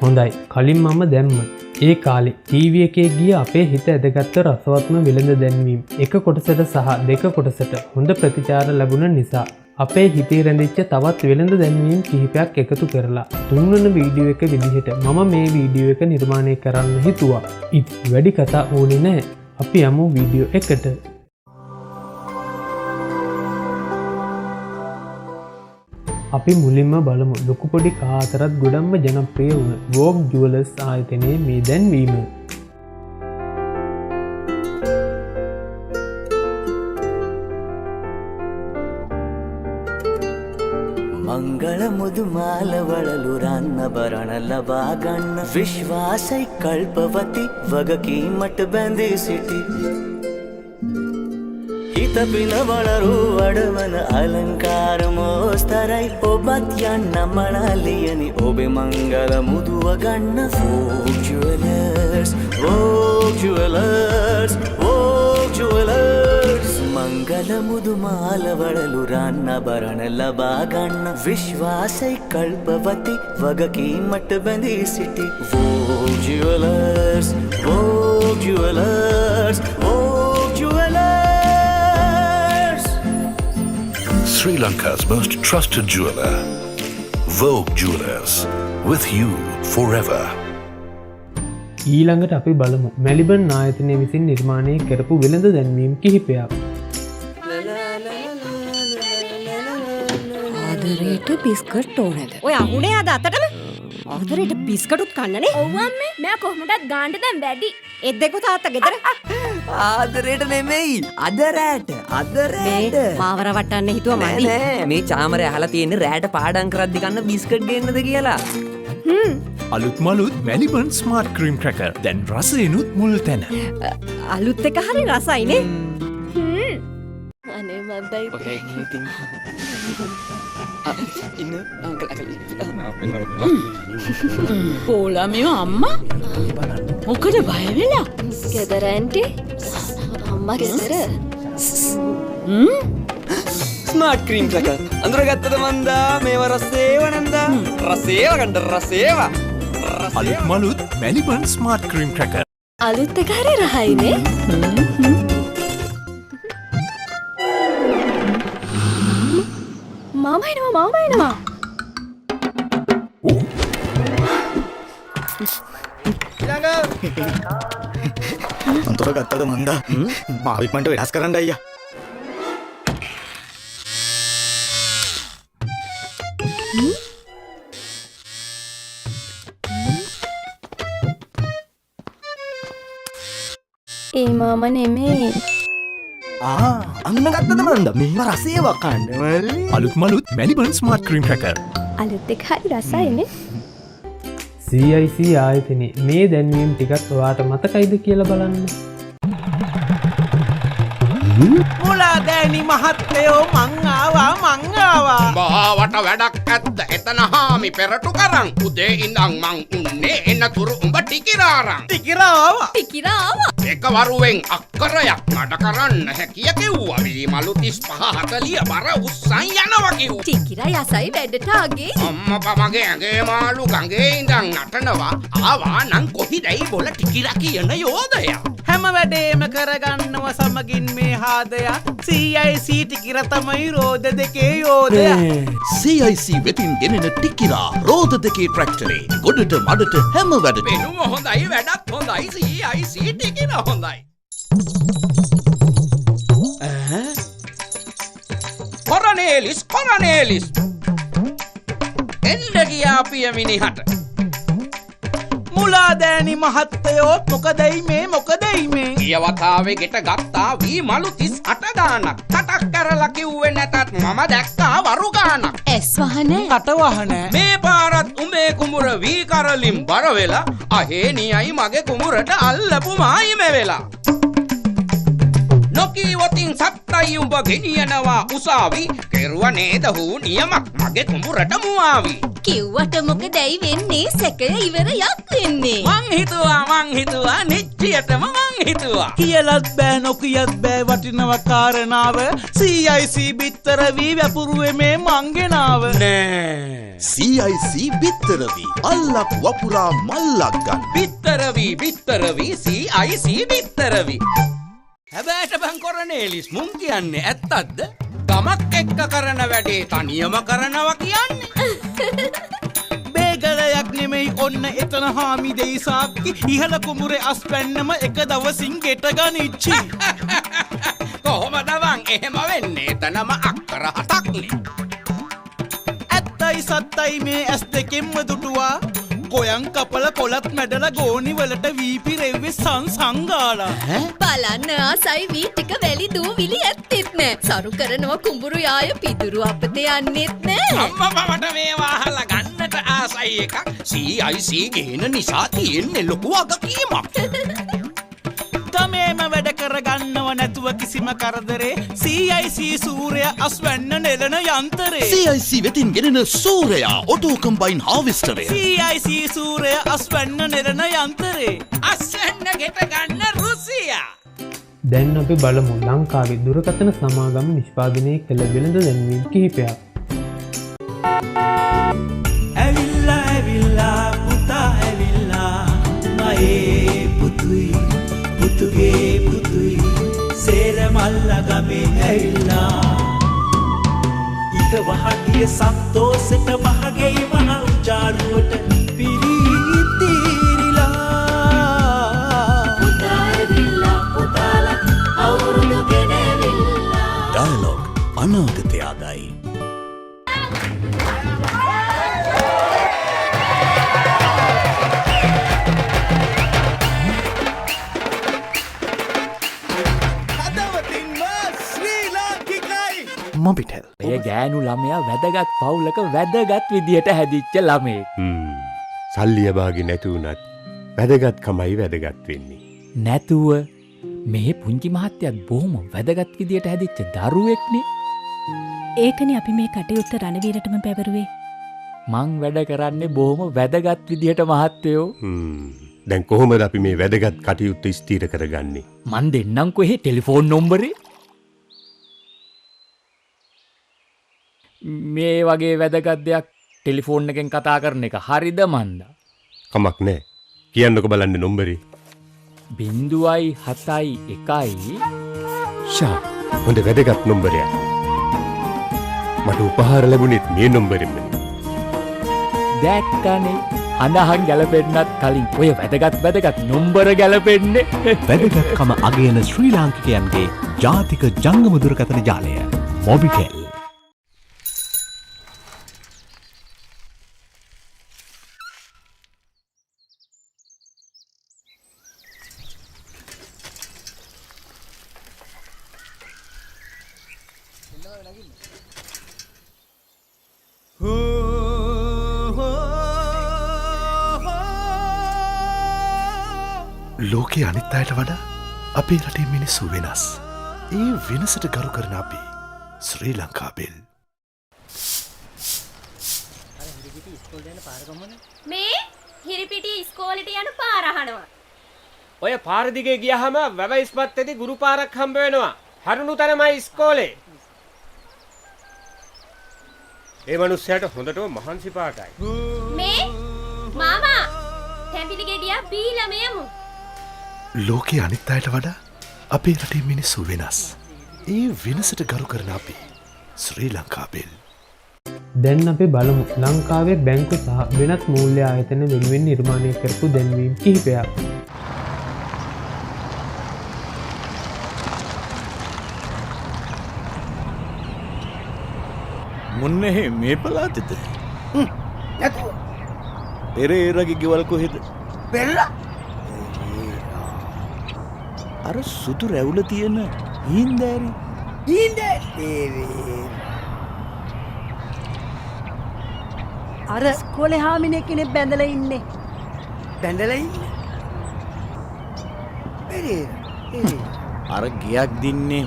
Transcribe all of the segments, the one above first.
හොඳයි කලින් මම දැම්ම ඒ කාලේ ටීවී එකේ ගිය අපේ හිත ඇදගත්ත රසවත්ම විලඳ දැන්වීම් එක කොටසට සහ දෙක කොටසට හොඳ ප්‍රතිචාර ලැබුණ නිසා අපේ හිතේ රැඳිච්ච තවත් වෙළඳ දැන්වීම් කිහිපයක් එකතු කරලා තුන්වන වීඩියෝ එක විදිහට මම මේ වීඩියෝ එක නිර්මාණය කරන්න හිතුවා. ඉතින් වැඩි කතා ඕනේ නැහැ. අපි යමු වීඩියෝ එකට. අපි මුලින්ම බලමු ලොකු පොඩි කා අතරත් ගොඩක්ම ජනප්‍රිය වුණ වෝග් ජුවලර්ස් ආයතනයේ මේ දැන්වීම. ಮಂಗಳ ಮುದುಮಾಲ ಒಳಲು ರಾನ್ನ ಬರಣ ಲಬಾಗಣ್ಣ ವಿಶ್ವಾಸೈ ಕಲ್ಪವತಿ ವಗಕಿ ಮಠ ಬಂದಿ ಸಿಟಿ ಹಿತಪಿನ ಒಳರು ಅಡವನ ಅಲಂಕಾರ ಮೋಸ್ತರೈ ಒಬ್ಬತ್ ಯಣ್ಣ ಮಣಲಿಯನಿ ಒಬೆ ಮಂಗಲ ಮುದುವ ಗಣ್ಣ ವೋಗ್ Jewellers Vogue Jewellers Vogue jewellers ಮಂಗಲ ಮುದುಮಾಲ ಒಳಲು ರಾನ್ನ ಬರಣ ಲಬಾಗಣ್ಣ ವಿಶ್ವಾಸೈ ಕಲ್ಪವತಿ ವಗಕಿ ಮಠ ಬಂದಿ city Vogue Jewellers Vogue Jewellers Vogue Jewellers Sri Lanka's most trusted jeweler, Vogue Jewelers, with you forever. ඊළඟට අපි බලමු මෙල්බර්න් ආයතනය විසින් නිර්මාණය කරපු වෙළඳ දැන්වීම් කිහිපයක්. ආදරේට බිස්කට් ඕනද? ඔය අහුනේ අද අතටම ආදරේට බිස්කටුත් කන්නනේ. ඔව් අම්මේ මම කොහොමදත් ගාන්න දැන් වැඩි. ඒ දෙක තාත්තා ගෙදර ආදරේට නෙමෙයි අදරෑට අදරෑට මාවර වටන්න හිතුවා මදි. නෑ මේ චාමරේ අහලා තියෙන්නේ රෑට පාඩම් කරද්දි කන්න බිස්කට් ගේන්නද කියලා. අලුත් මලුත් මෙලිබන් ස්මාර්ට් ක්‍රීම් ක්‍රැකර් දැන් රසයෙනුත් මුල් තැන. අලුත් එක හරි රසයිනේ. අනේ මන්දයි. ඔකේ ඉතින් ඉන්න අංකල් පෝලා මේ අම්මා මොකද බය වෙලා? ගෙදර ඇන්ටි අම්මා ගෙදර ස්මාර්ට් ක්‍රීම් ක්‍රැකර් අඳුරගත්තද මන්දා මේව රසේව නන්දා රසේව ගන්න රසේව අලුත් මලුත් මෙලිබන් ස්මාර්ට් ක්‍රීම් ක්‍රැකර්. අලුත් එක හරි රහයිනේ. මාමා එනවා. අන්තර ගත්තද මන්දා මාවික්මන්ට වෙනස් කරන්න අයියා. ඒ මාමා නෙමෙයි. අන්න ගත්තද මන්දා මේව රසේව කන්න අලුත් මලුත් මෙලිබන් ස්මාර්ට් ක්‍රීම් ක්‍රැකර්. අලුත් එක හරි රසයිනේ. CIC ආයතනයේ මේ දැන්වීම් ටිකත් ඔයාට මතකයිද කියලා බලන්න. මුලා දෑනි මහත්තයෝ මං ආවා බාවට වැඩක් ඇත්ද එතන හාමි පෙරටු කරන් උදේ ඉඳන් මං උන්නේ එනතුරු උඹ ටිකිරාරන් ටිකිරාවා එකවරුවෙන් අක්කරයක් මට කරන්න හැකිය කිව්වා වීමලු 35 40 බර උස්සන් යනවා කිව්වා ටිකිරා යසයි වැඩට ආගේ අම්මා මගේ ඇඟේ මාළු ගඟේ ඉඳන් නටනවා ආවා නම් කොහිදයි බොල ටිකිරා කියන යෝධයා හැම වැඩේම කරගන්නව සමගින් මේ හාදයා CIC ටිකිර තමයි රෝද දෙකේ යෝධයා CIC වෙතින් ගෙනෙන ටිකිරා රෝද දෙකේ ට්‍රැක්ටරේ ගොඩට මඩට හැම වැඩටම වෙනුම හොඳයි වැඩත් හොඳයි CIC ටිකිරා හොඳයි කොරනේලිස් එන්න ගියා පිය මිනිහට මුලා දෑනි මහත්තයෝ මොකදයි මේ කියවතාවේ ගෙට ගත්තා වී මලු 38 ගානක් කටක් කරලා කිව්වේ නැතත් මම දැක්කා වරු ගානක් ඇස් වහනේ කටවහන මේ පාරත් උඹේ කුඹුර වී කරලින් බර වෙලා අහේ නියයි මගේ කුඹුරට අල්ලපු මායිම වෙලා නොකීවතින් සත්තයි උඹ ගෙනියනවා උසාවි කෙරුව නේද හූ නියමක් මගේ කුඹුරට මුවාවි කිව්වට මොකදයි වෙන්නේ සැකය ඉවරයක් වෙන්නේ මං හිතුවා නිච්චියටම මං හිතුවා. කියලත් බෑ නොකියත් බෑ වටිනව කාරණාව CIC බිත්තර වී වැපුරුවේ මේ මංගෙනාව නෑ. CIC බිත්තරවී අල්ලක් වපුරා මල්ලක් ගන්න. බිත්තරවී CIC බිත්තරවී. හැබැයිට බං කොරනේලිස් මුන් කියන්නේ ඇත්තක්ද? ගමක් එක්ක කරන වැඩේ තනියම කරනවා කියන්නේ. බේගලයක් නෙමෙයි ඔන්න එතන හාමි දෙයි සාක්කි ඉහළ කුඹුරේ අස්පැන්නම එක දවසින් ගෙට ගනිච්චි. කොහොමද බං එහෙම වෙන්නේ? එතනම අක්කර 7ක්නේ. ඇත්තයි සත්තයි මේ ඇස් දෙකෙන්ම දුටුවා කොයන් කපල කොලත් මැඩල ගෝනි වලට වීපි රෙව්වේ සංගාලා. බලන්න ආසයි වී ටික වැලි දූවිලි ඇත්තෙත් නෑ. සරු කරනවා කුඹුරු යාය පිදුරු අපතේ යන්නෙත් නෑ. අම්මා මට මේවා අහලා ගන්නට ආසයි එකක්. CIC ගේන නිසා තියෙන්නේ ලොකු වගකීමක්. ගමේම වැඩ කරගන්නව නැතුව කිසිම කරදරේ CIC සූර්ය අස්වැන්න නෙලන යන්තරේ. CIC වෙතින් ගෙනෙන සූරයා ඔටෝ කම්බයින් හාවිස්ටරය. CIC සූර්ය අස්වැන්න නෙලන යන්තරේ. අස්වැන්න ගෙට ගන්න රුසියා. දැන් අපි බලමු ලංකාවේ දුරකථන සමාගම නිෂ්පාදනය කළ වෙළඳ දැන්වීම් කිහිපයක්. ඇවිල්ලා පුතා ඇවිල්ලා මයේ පුතුයි පුතුගේ පුතුයි සේරමල්ල ගමේ ඇවිල්ලා ඊට වහගිය සන්තෝසෙට වහගේ මහ උජාරුවට පිරිතිරිලා පුතා ඇවිල්ලා පුතාලා අවුරුදු ගෙනවිල්ලා. ඩයලොග් අනාගතය ආදායි. මොබිටෙල්. එය ගෑනු ළමයා වැදගත් පවුලක වැදගත් විදියට හැදිච්ච ළමයෙක්. සල්ලිය බාගේ නැතුවනත් වැදගත්කමයි වැදගත් වෙන්නේ. නැතුව මේ පුංචි මහත්තයත් බොහොම වැදගත් විදියට හැදිච්ච දරුවෙක්නේ. ඒකනේ අපි මේ කටයුත්ත රණවීරටම පැවරුවේ. මං වැඩ කරන්නේ බොහොම වැදගත් විදියට මහත්තයෝ. දැන් කොහොමද අපි මේ වැදගත් කටයුත්ත ස්ථීර කරගන්නේ? මන් දෙන්නම්කො එහෙ ටෙලිෆෝන් නොම්බරේ. මේ වගේ වැදගත් දෙයක් ටෙලිෆෝන් එකෙන් කතා කරන එක හරිද මන්දා? කමක් නෑ. කියන්නකො බලන්න නොම්බරේ. 071 ෂා හොඳ වැදගත් නොම්බරයක්. මට උපහාර ලැබුණෙත් මේ නොම්බරෙන්මනේ. දැක්කනේ අනහන් ගැලපෙන්නත් කලින් ඔය වැදගත් නොම්බර ගැලපෙන්නේ. වැදගත්කම අගයන ශ්‍රී ලාංකිකයන්ගේ ජාතික ජංගම දුරකථන ජාලය මොබිටෙල්. ලෝකයේ අනිත් අයට වඩා අපේ රටේ මිනිස්සු වෙනස්. ඒ වෙනසට ගරු කරන අපි ශ්‍රී ලංකාබෙල්. මේ හිරිපිටි ඉස්කෝලේට යන පාර අහනවා. ඔය පාර දිගේ ගියහම වැව ඉස්පත්තේදී ගුරු පාරක් හම්බ වෙනවා. හරුණු තරමයි ඉස්කෝලේ. ඒ මිනිස්සයාට හොඳටම මහන්සි පාටයි. මේ මාමා තැඹිලි ගෙඩියක් බීලම යමු. ලෝකයේ අනිත් අයට වඩා අපේ රටේ මිනිස්සු වෙනස්. ඒ වෙනසට ගරු කරන අපි ශ්‍රී ලංකාබෙල්. දැන් අපි බලමු ලංකාවේ බැංකු සහ වෙනත් මූල්‍ය ආයතන වෙනුවෙන් නිර්මාණය කරපු දැන්වීම් කිහිපයක්. මොන්නේ මේ පලාතෙද? නැතුව. එරේරගේ ගෙවල් කොහෙද? බෙල්ල. අර සුදු රැවුල තියෙන හීන්දෑරි. හීන්දෑරි. අර ස්කෝලේ හාමිනේ කෙනෙක් බැඳලා ඉන්නේ. බැඳලා ඉන්නේ. අර ගියක් දින්නේ.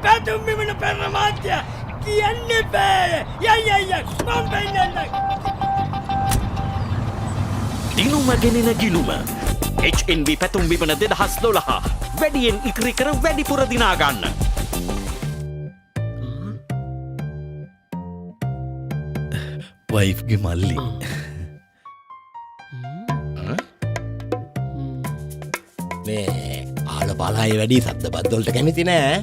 පැතුම් මෙමන පැන මාත්‍ය කියන්නේ බෑ. යයි මම බැන්නන්න. දිනුම ගෙනෙන ගිලුම HNB පැතුම් විපන 2012 වැඩියෙන් ඉක්‍රි කර වැඩිපුර දිනා ගන්න. වයිෆ්ගේ මල්ලි මේ ආල බලාය වැඩි සද්ද බද්දොල්ට කැමති නෑ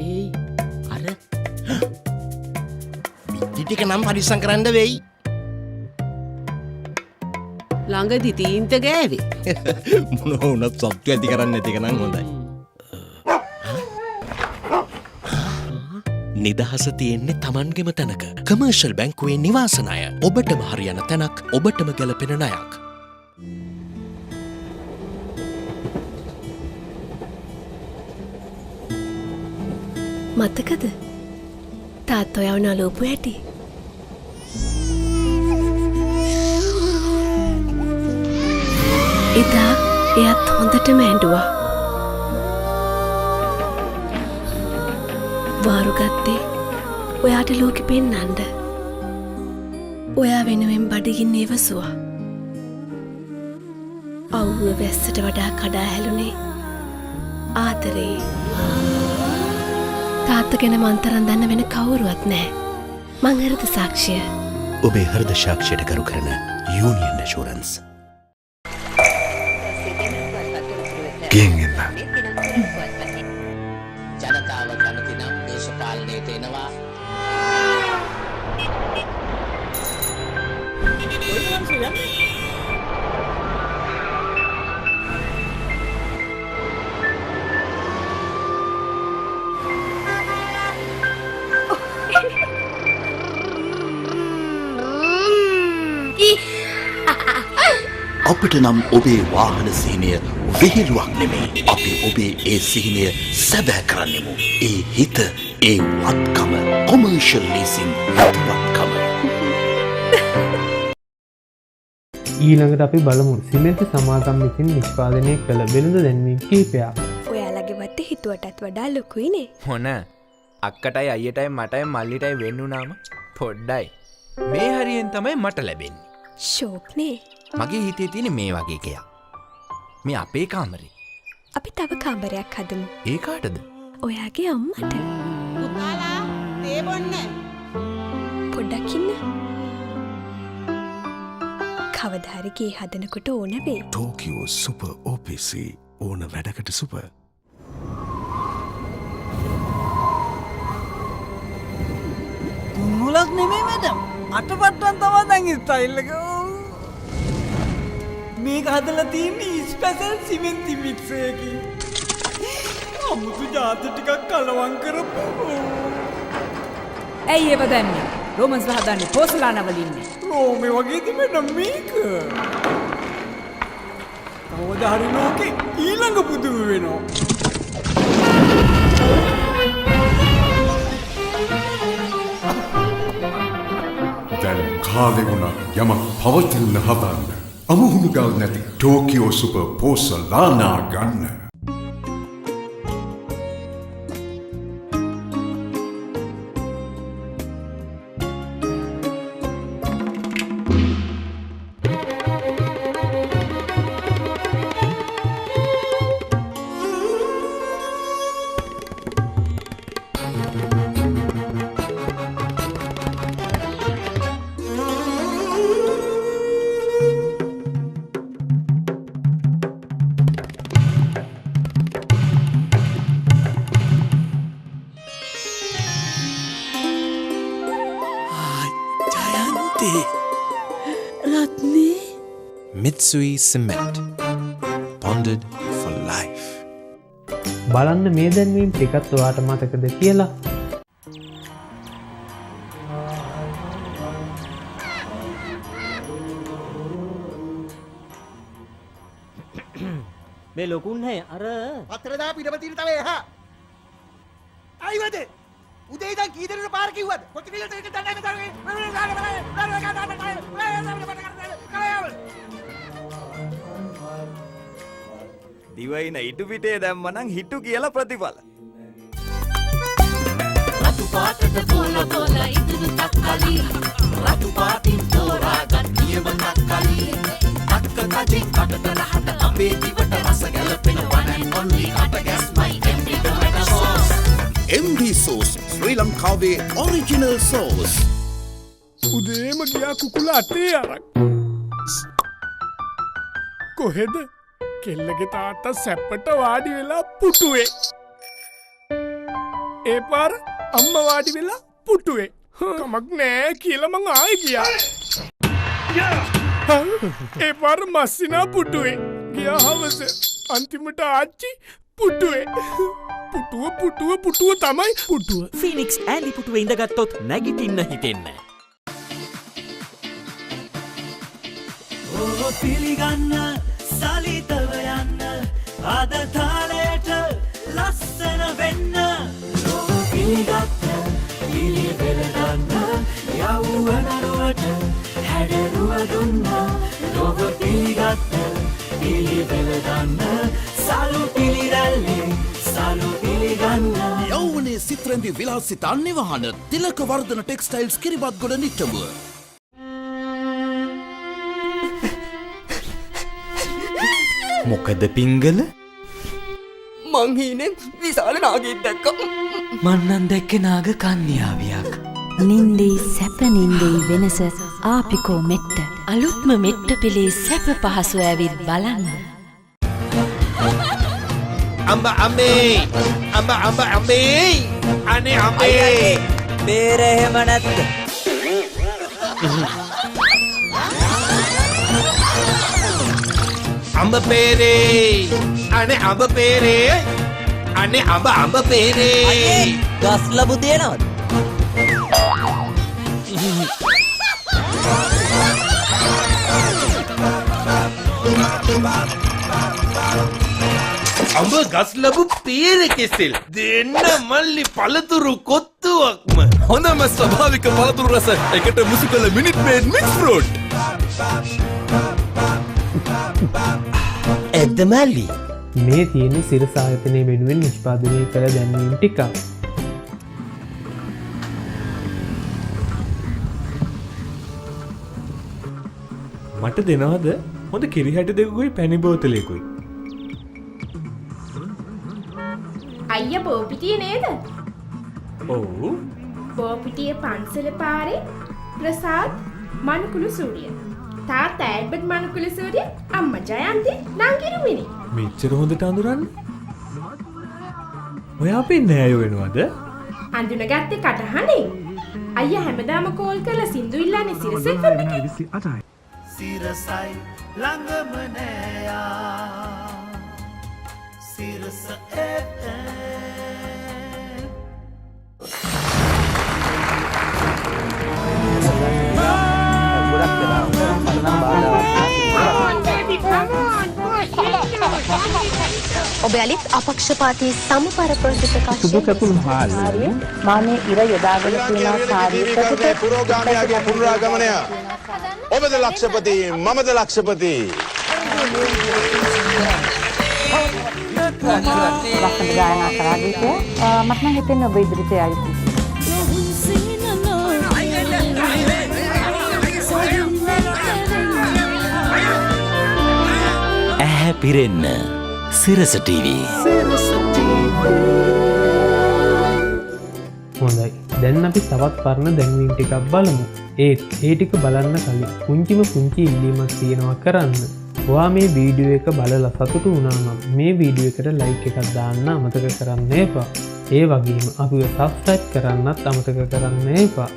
ඒ අර ටික නම් පරිස්සම් කරන්න වෙයි ළඟදි තීන්ත ගෑවේ මොන වුණත් සත්තු ඇති කරන්න නැති එක නම් හොඳයි නිදහස තියෙන්නේ Tamanගෙම තැනක කමර්ෂල් බැංකුවේ නිවාස ණය ඔබටම හරියන තැනක් ඔබටම ගැලපෙන ණයක් මතකද තාත්තා ඔයව නලෝපු හැටි එදා එයත් හොඳටම ඇඬුවා වාරු ගත්තේ ඔයාට ලෝකෙ පෙන්නන්න ඔයා වෙනුවෙන් බඩගින්න ඉවසුවා අවුව වැස්සට වඩා කඩා හැලුනේ ආදරේ තාත්ත ගැන මන්තරන් දන්න වෙන කවුරුවත් නෑ මං හෘද සාක්ෂිය ඔබේ හෘද සාක්ෂියට කරු කරන යූනියන් ඇෂුරන්ස් ගෙන් එන්න ජනතාව කැමති නම් දේශපාලනයට එනවා අපට නම් ඔබේ වාහන සිහිනය විහිළුවක් නෙමේ අපි ඔබේ ඒ සිහිනය සැබෑ කරන්නෙමු ඒ හිත ඒ වත්කම කොමර්ෂල් ලීසින් වත්කම ඊළඟට අපි බලමු සිමෙන්ති සමාගම් විසින් නිෂ්පාදනය කළ වෙළඳ දැන්වීම් කිහිපයක් ඔයාලගේ වත්තේ හිතුවටත් වඩා ලොකුයිනේ මොන අක්කටයි අයියටයි මටයි මල්ලිටයි වෙන්නුනාම පොඩ්ඩයි මේ හරියෙන් තමයි මට ලැබෙන්නේ ෂෝක්නේ මගේ හිතේ තියෙන මේ වගේ එකයක් මේ අපේ කාමරේ අපි තව කාමරයක් හදමු ඒ කාටද ඔයාගේ අම්මට පුතාලා තේ බොන්න පොඩ්ඩක් ඉන්න කවදා හරි ගේ හදනකොට ඕන වෙයි ටෝකියෝ සුපර් OPC ඕන වැඩකට සුපර් තුන්මුලක් නෙමේ මැඩම් අටපට්ටන් තමා දැන් ස්ටයිල් එක මේක හදලා තියෙන්නේ ස්පෙෂල් සිමෙන්ති මික්ස් එකකින් අමුතු ජාති ටිකක් කලවම් කරපුවා ඇයි ඒව දැම්මේ රෝමන්ස්ලා හදන්නේ පෝසලාන වලින්නේ රෝමේ වගේ තිබෙන මේක කවදා හරි ලෝකේ ඊළඟ පුදුම වෙනවා දැන් කාලෙ වුණා යමක් පවතින්න හදන්න අමුහුණු ගල් නැති ටෝකියෝ සුපර් පෝසලානා ගන්න රත්නේ Mitsui Cement Bonded for life බලන්න මේ දැන්වීම් ටිකත් ඔයාට මතකද කියලා මේ ලොකුන් හැ අර පත්‍රදා පිටපතින් තව එහා අයිවද උදේ ඉඳන් කී දෙනෙකුට පාර කිව්වද කොච්චර විලට එක දන්නේ දිවයින ඉටු පිටේ දැම්ම නම් හිටු කියලා ප්‍රතිඵල රතු පාටට පොල පොල ඉදිරි තක්කලි රතු පාටින් අපේ දිවට රස ගැලපෙන one and only අපගැස්මයි MD tomato sauce. MD sauce ශ්‍රී ලංකාවේ original sauce. උදේම ගියා කුකුල අතේ අරක්. කොහෙද? කෙල්ලගේ තාත්තා සැපට වාඩි වෙලා පුටුවේ. ඒ පාර අම්මා වාඩි වෙලා පුටුවේ. කමක් නෑ කියලා මං ආයෙ ගියා. ඒ පාර මස්සිනා පුටුවේ. ගියා හවස. අන්තිමට ආච්චි පුටුවේ. පුටුව තමයි පුටුව. ෆිනික්ස් ඇලි පුටුවේ ඉඳගත්තොත් නැගිටින්න හිතෙන්නේ. පිළිගන්න සලිතව යන්න අද තාලයට ලස්සන වෙන්න ලෝක පිළිගත්ත පිළිවෙල ගන්න යවුවනරුවට හැඩරුව දුන්න ලෝක පිළිගත්ත පිළිවෙල ගන්න සලු පිළිරැල්ලේ සලු පිළිගන්න යෞවනයේ සිත්‍රැඳි විලාසිතා නිවහන තිලක වර්ධන ටෙක්ස්ටයිල්ස් කිරිබත්ගොඩ නිට්ටඹුව. මොකද පිංගල? මං හීනෙන් විශාල නාගයෙක් දැක්කා. මන්නන් දැක්කේ නාග කන්‍යාවියක්. නින්දේ සැප නින්දේ වෙනස ආපිකෝ මෙට්ට. අලුත්ම මෙට්ට පිළේ සැප පහසු ඇවිත් බලන්න. අම්බේ අනේ අම්බේ බේර එහෙම නැත්ද? අඹ පේරේ අනේ අඹ පේරේ අනේ අඹ පේරේ ගස් ලැබු තියෙනවද? අඹ ගස් ලැබු පේරේ කෙසෙල් දෙන්න මල්ලි පළතුරු කොත්තුවක්ම හොඳම ස්වභාවික පළතුරු රස එකට මුසු කළ මිනිත් මේඩ් මික්ස් ෆෘට්. ඇද්ද මල්ලි? මේ තියෙන සිරස ආයතනය වෙනුවෙන් නිෂ්පාදනය කළ දැන්වීම් ටිකක්. මට දෙනවද හොඳ කිරිහැට දෙකුයි පැණි බෝතලයකුයි. අයියා බෝපිටිය නේද? ඔව්. බෝපිටිය පන්සල පාරේ ප්‍රසාද් මනුකුළු සූරිය. තාත්තා ඇල්බර්ට් මනුකුළු සූරිය, අම්මා ජයන්ති නංගිරුමිනි. මෙච්චර හොඳට අඳුරන්නේ? ඔයා අපේ නෑයෝ වෙනවද? අඳුනගත්තේ කටහඬින්. අයියා හැමදාම කෝල් කරලා සින්දු ඉල්ලන්නේ සිරස FM එකේ. සිරසයි ළඟම නෑයා සිරස FM. ඔබ යලිත් අපක්ෂපාතී සමපර ප්‍රොජෙක්ට් ප්‍රකාශ සුදු කැපුණු හාල් මානේ ඉර යොදාගෙන තියෙන කාර්යයකට පුරෝගාමයාගේ පුරාගමනය ඔබද ලක්ෂපති මමද ලක්ෂපති වසන්ත ගායනා කරා ගීතය මට නම් හිතෙන්නේ ඔබ ඉදිරියට යයි. ඇහැ පිරෙන්න සිරස TV. හොඳයි, දැන් අපි තවත් පරණ දැන්වීම් ටිකක් බලමු. ඒ ටික බලන්න කලින් පුංචිම පුංචි ඉල්ලීමක් තියෙනවා කරන්න. ඔයා මේ වීඩියෝ එක බලලා සතුටු වුණා නම් මේ වීඩියෝ එකට ලයික් එකක් දාන්න අමතක කරන්න එපා. ඒ වගේම අපිව සබ්ස්ක්‍රයිබ් කරන්නත් අමතක කරන්න එපා.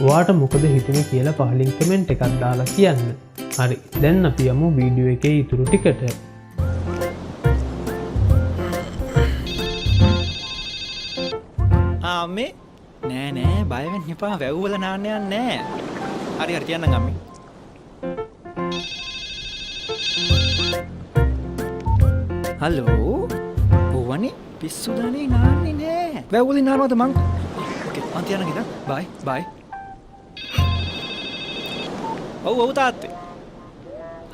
ඔයාට මොකද හිතුනේ කියලා පහලින් කමෙන්ට් එකක් දාලා කියන්න. හරි, දැන් අපි යමු වීඩියෝ එකේ ඉතුරු ටිකට. අම්මේ නෑ බය වෙන්න එපා, වැව්වල නාන්න යන්නේ නෑ. හරි කියන්නම් අම්මේ. හලෝ ඕවනේ පිස්සු දානේ නාන්නේ නෑ. වැව්වලින් නානවද මං? ඕකේ මං තියන්න ගියා. බයි. ඔව් තාත්තේ.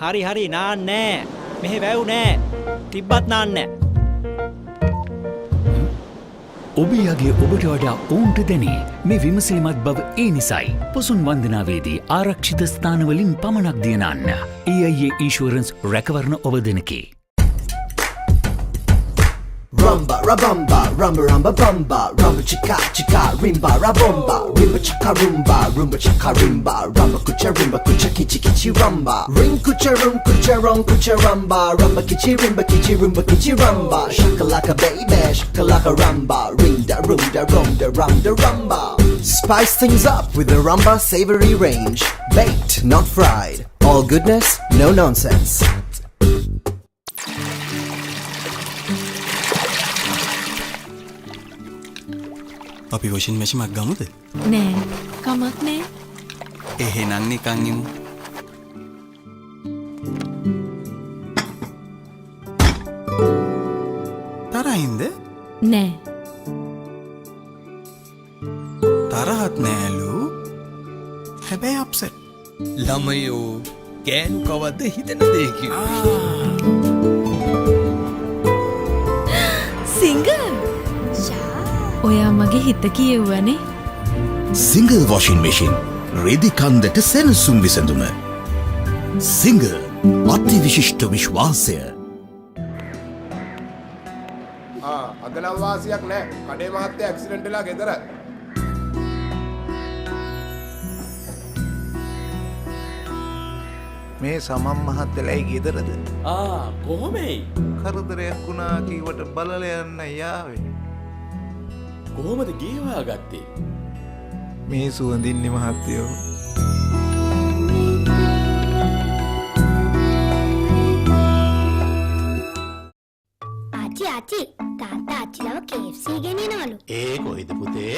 හරි නාන්නේ නෑ. මෙහෙ වැව් නෑ. තිබ්බත් නාන්නේ නෑ. ඔබයාගේ ඔබට වඩා ඔවුන්ට දැනේ මේ විමසිලිමත් බව ඒ නිසයි. පොසුන් වන්දනාවේදී ආරක්ෂිත ස්ථානවලින් පමණක් දියනන්න. AIA ඉන්ෂුරන්ස් රැකවරණ ඔබ දෙනකි. rumba rabamba rumba rumba bamba rumba chika chika rimba rabomba rimba chika rumba rumba chika rimba rumba kucha kichi kichi rumba ring kucha rum kucha rumba rumba kichi rumba kichi rumba shakalaka baby shakalaka rumba ring da rum da rumba. Spice things up with the rumba savory range. Baked, not fried. All goodness, no nonsense. අපි washing මැෂිමක් ගමුද? නෑ කමක් නෑ. එහෙනම් නිකන් ඉමු. තරහින්ද? නෑ. තරහත් නෑලු. හැබැයි upset. ළමයෝ කෑනු කවද්ද හිතන දේ කිව්වේ. සිංගල්. ඔයා මගේ හිත කියෙව්වනේ. සිංගල් වොෂින් මැෂින් රෙදි කන්දට සැනසුම් විසඳුම. සිංගල් අති විශිෂ්ට විශ්වාසය. අගනම් වාසියක් නෑ. කඩේ මහත්තයා ඇක්සිඩන්ට් වෙලා ගෙදර. මේ සමම් මහත්තලයි ගෙදරද? කොහොමයි? කරදරයක් වුණා කීවට බලල යන්න යාවේ. කොහොමද ගේ හොයාගත්තේ? මේ සුවඳින්නේ මහත්තයෝ. ආච්චි තාත්තා ආච්චිලව KFC ගෙනියනවලු. ඒ කොයිද පුතේ?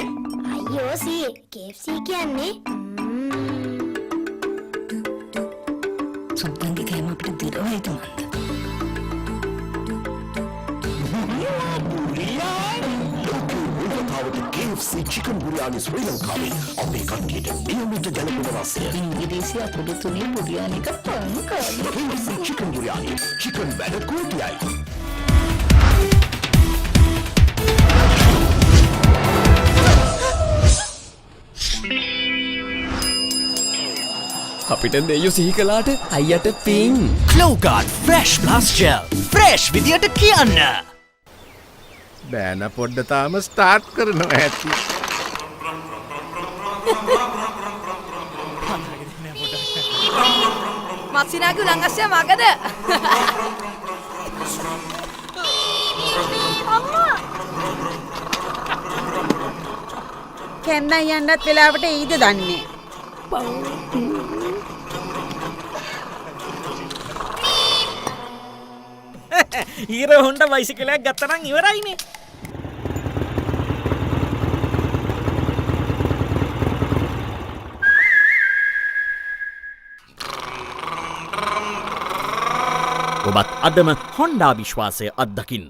අයියෝ සී KFC කියන්නේ සුද්දන්ගේ කෑම අපිට දිරවයි තුමන්ද. KFC chicken biryani ශ්‍රී ලංකාවේ අපේ කට්ටියට නියමිත ජනප්‍රිය වාසය. ඉංග්‍රීසි අතුරු තුනේ බුරියානි එක පංකල්. KFC chicken biryani chicken වැඩ කෝටියයි. අපිට දෙයු සිහි කලාට අයියට පින්. Flowguard Fresh Plus Gel. Fresh විදියට කියන්න. බෑන පොඩ්ඩ තාම ස්ටාර්ට් කරනවා ඇති. මක්සිනාගේ උලංගස්ය මගද? අම්මා! කැන්දන් යන්නත් වෙලාවට ඊද දන්නේ. Hero Honda බයිසිකලයක් ගත්තනම් ඉවරයිනේ. ඔබත් අදම හොන්ඩා විශ්වාසය අත්දකින්න.